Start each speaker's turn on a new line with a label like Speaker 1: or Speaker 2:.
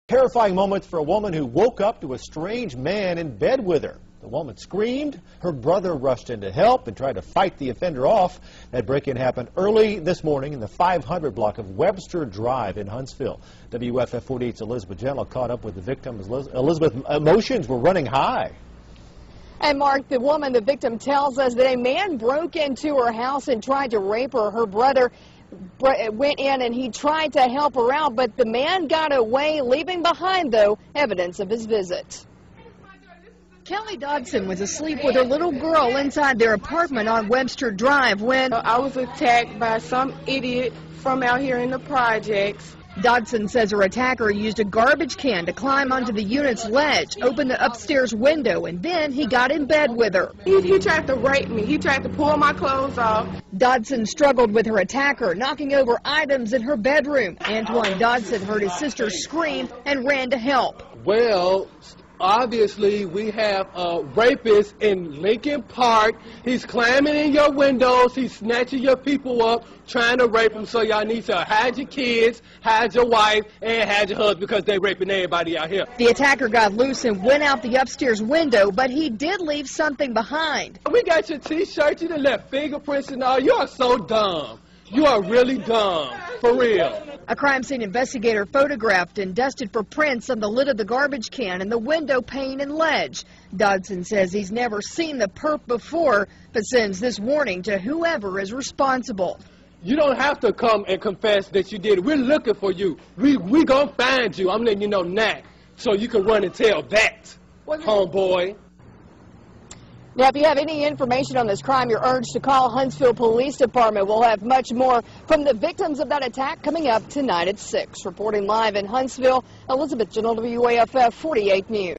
Speaker 1: Terrifying moments for a woman who woke up to a strange man in bed with her. The woman screamed. Her brother rushed in to help and tried to fight the offender off. That break-in happened early this morning in the 500 block of Webster Drive in Huntsville. WFF 48's Elizabeth Gentle caught up with the victim. Elizabeth, emotions were running high.
Speaker 2: And Mark, the woman, the victim, tells us that a man broke into her house and tried to rape her. Her brother went in and he tried to help her out, but the man got away, leaving behind, though, evidence of his visit. Kelly Dodson was asleep with her little girl inside their apartment on Webster Drive when
Speaker 3: I was attacked by some idiot from out here in the projects.
Speaker 2: Dodson says her attacker used a garbage can to climb onto the unit's ledge, opened the upstairs window, and then he got in bed with her.
Speaker 3: He tried to rape me. He tried to pull my clothes off.
Speaker 2: Dodson struggled with her attacker, knocking over items in her bedroom. Antoine Dodson heard his sister scream and ran to help.
Speaker 4: Well, obviously, we have a rapist in Lincoln Park. He's climbing in your windows. He's snatching your people up, trying to rape them. So y'all need to hide your kids, hide your wife, and hide your husband because they're raping everybody out here.
Speaker 2: The attacker got loose and went out the upstairs window, but he did leave something behind.
Speaker 4: We got your T-shirt. You done left fingerprints and all. You are so dumb. You are really dumb, for real.
Speaker 2: A crime scene investigator photographed and dusted for prints on the lid of the garbage can and the window pane and ledge. Dodson says he's never seen the perp before, but sends this warning to whoever is responsible.
Speaker 4: You don't have to come and confess that you did it. We're looking for you. We gonna find you. I'm letting you know now, so you can run and tell that, homeboy.
Speaker 2: Now, if you have any information on this crime, you're urged to call Huntsville Police Department. We'll have much more from the victims of that attack coming up tonight at 6. Reporting live in Huntsville, Elizabeth Gentle, WAFF 48 News.